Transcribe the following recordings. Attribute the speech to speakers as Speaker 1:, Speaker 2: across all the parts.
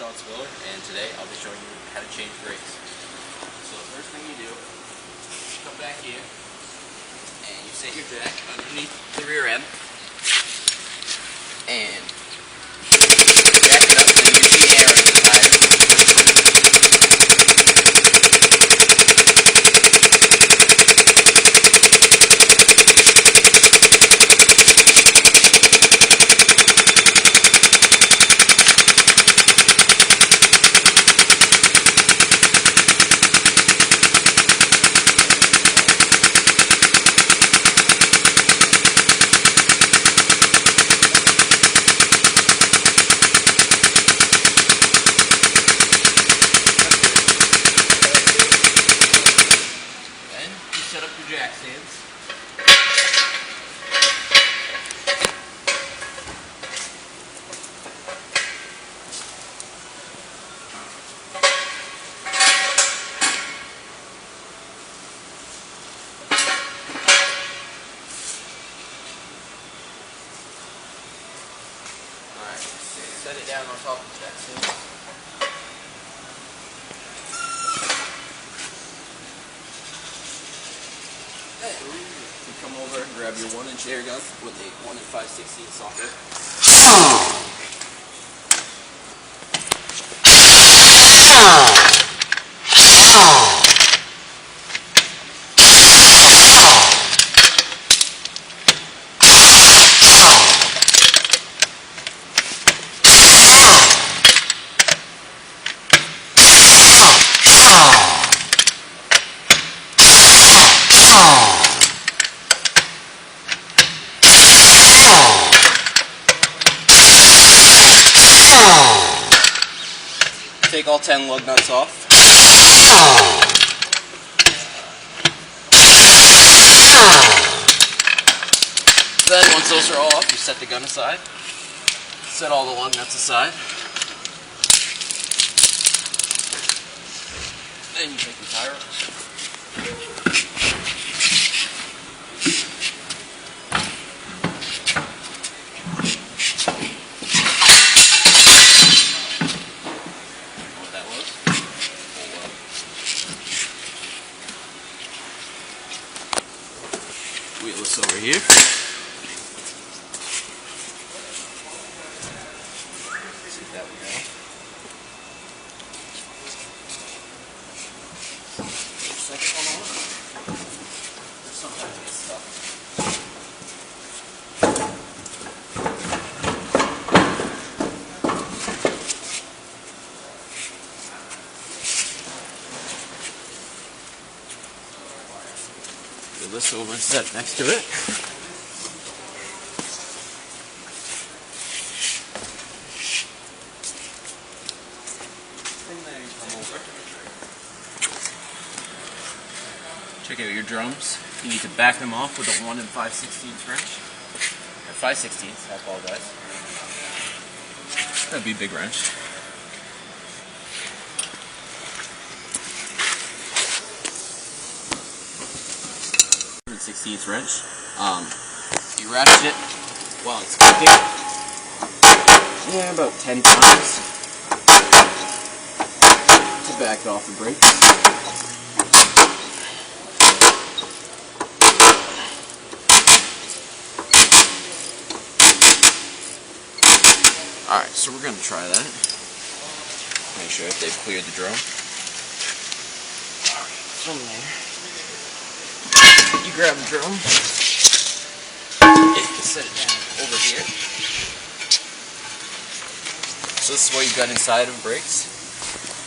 Speaker 1: Shawn, and today I'll be showing you how to change brakes. So the first thing you do, come back here, and you set your jack underneath the rear end, and jack it up and then use the air in the tire. Set up your jack stands. Alright, set it down on top of the jack stand. You come over and grab your 1-inch air gun with a 1 5/16 socket. Take all 10 lug nuts off. Then once those are all off, you set the gun aside. Set all the lug nuts aside. Then you take the tire off. Wheelless over here. See if that would go. Second one on. Sometimes it's stuck. This over and set next to it. From there you come over. Check out your drums. You need to back them off with a 1 5/16 wrench. Or 5/16, I apologize. That'd be a big wrench. /16 wrench. You ratchet it while it's cooking. Yeah, about 10 times to back off the brakes. Alright, so we're going to try that. Make sure if they've cleared the drum. From there. You grab the drum, set it down over here. So this is what you've got inside of brakes.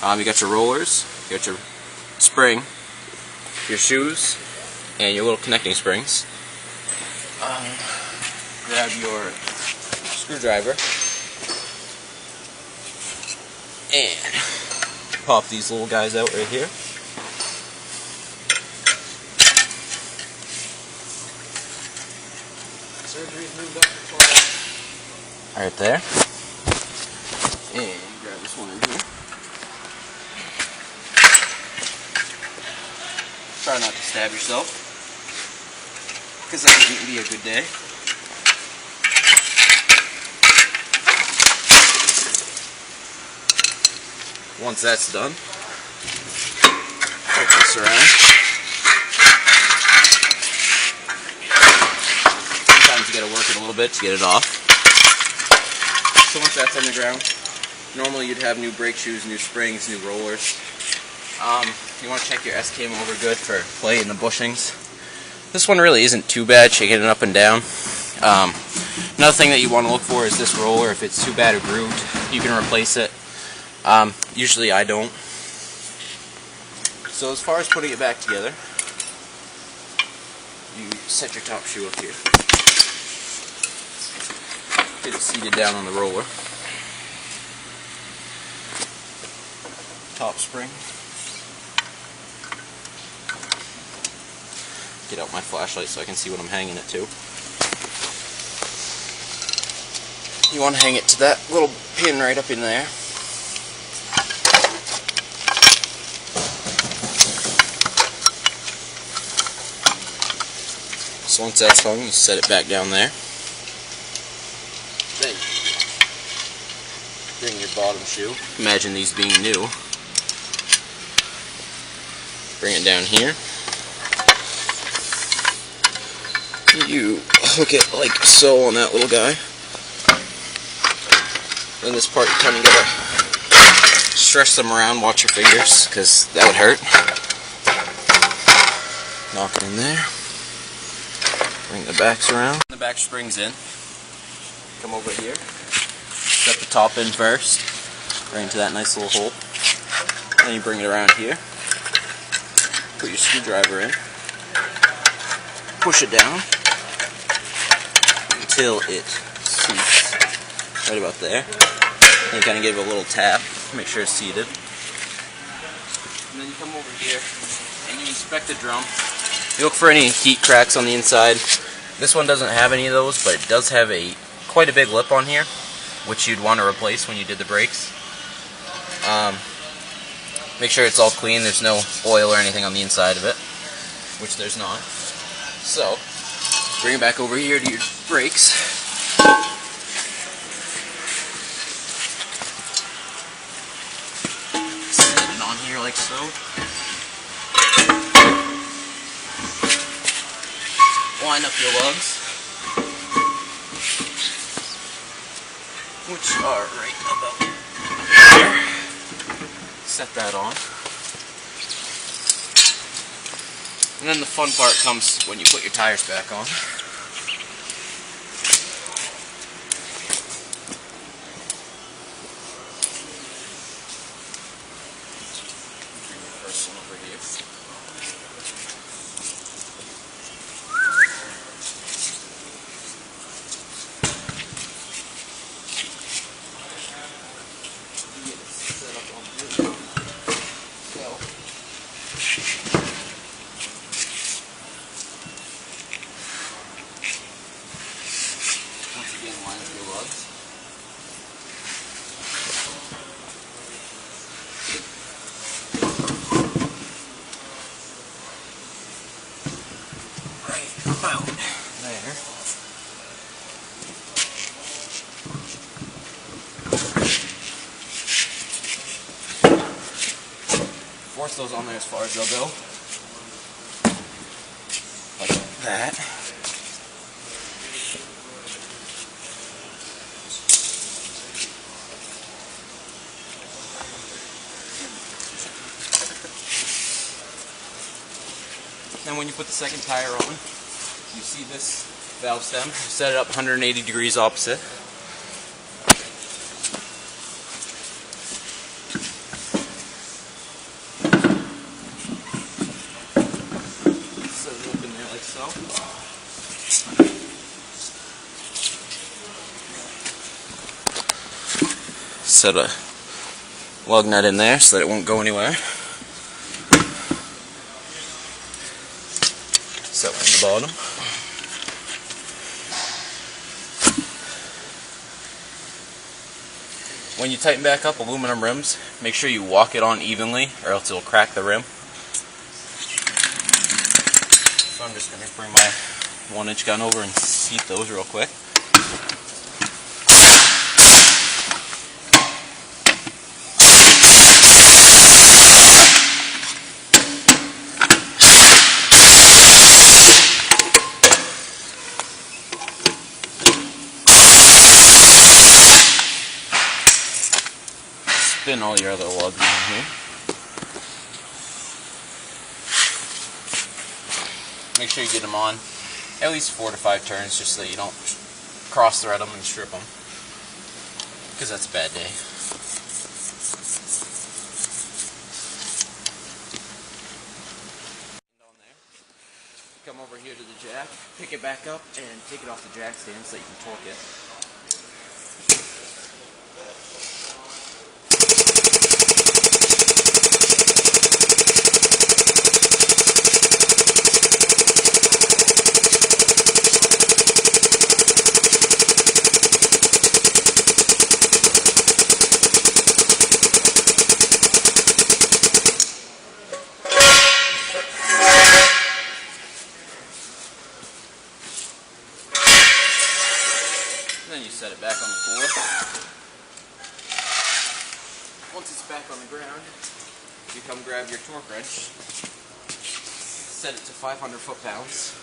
Speaker 1: You got your rollers, you got your spring, your shoes, and your little connecting springs. Grab your screwdriver and pop these little guys out right here. Right there. And grab this one in here. Try not to stab yourself, because that wouldn't be a good day. Once that's done, flip this around. Sometimes you gotta work it a little bit to get it off. So once that's on the ground, normally you'd have new brake shoes, new springs, new rollers. You want to check your S-cam over good for play in the bushings. This one really isn't too bad, shaking it up and down. Another thing that you want to look for is this roller. If it's too bad or grooved, you can replace it. Usually I don't. So as far as putting it back together, you set your top shoe up here. Get it seated down on the roller. Top spring. Get out my flashlight so I can see what I'm hanging it to. You want to hang it to that little pin right up in there. So once that's hung, you set it back down there. Then bring your bottom shoe. Imagine these being new. Bring it down here. You hook it like so on that little guy. Then this part you kind of gotta stretch them around, watch your fingers, because that would hurt. Knock it in there. Bring the backs around. The back spring's in. Come over here. Set the top in first. Right into that nice little hole. Then you bring it around here. Put your screwdriver in. Push it down until it seats right about there. Then you kind of give it a little tap, make sure it's seated. And then you come over here and you inspect the drum. You look for any heat cracks on the inside. This one doesn't have any of those, but it does have quite a big lip on here, which you'd want to replace when you did the brakes. Make sure it's all clean, there's no oil or anything on the inside of it, which there's not. So, bring it back over here to your brakes. Set it on here like so. Line up your lugs, which are right about there. Set that on. And then the fun part comes when you put your tires back on. Bring the first one over here. Get it set up on here. Line up your lugs. Right about there. Force those on there as far as they'll go. Like that. Then when you put the second tire on, you see this valve stem, set it up 180 degrees opposite. Set it up in there like so. Set a lug nut in there so that it won't go anywhere. Set one at the bottom. When you tighten back up aluminum rims, make sure you walk it on evenly or else it'll crack the rim. So I'm just going to bring my 1-inch gun over and seat those real quick. spin all your other lugs in here. Make sure you get them on at least 4 to 5 turns, just so you don't cross thread them and strip them, because that's a bad day. Come over here to the jack, pick it back up, and take it off the jack stand so you can torque it. Then you set it back on the floor. Once it's back on the ground, you come grab your torque wrench, set it to 500 foot-pounds.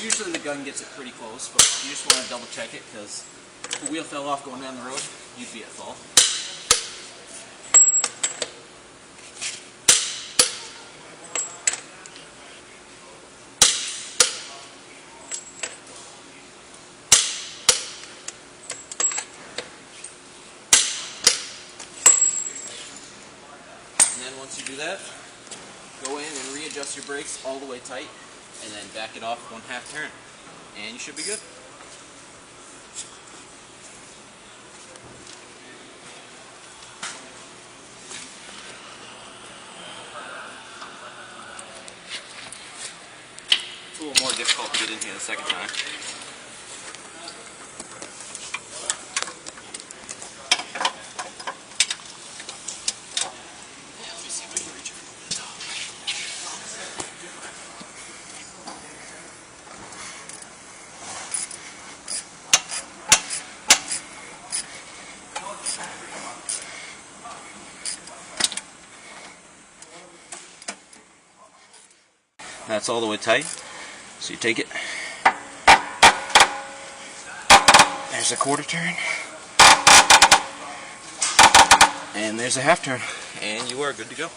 Speaker 1: Usually the gun gets it pretty close, but you just want to double check it, because if the wheel fell off going down the road, you'd be at fault. And then once you do that, go in and readjust your brakes all the way tight, and then back it off 1/2 turn, and you should be good. It's a little more difficult to get in here the second time. That's all the way tight. So you take it. There's a 1/4 turn. And there's a 1/2 turn. And you are good to go.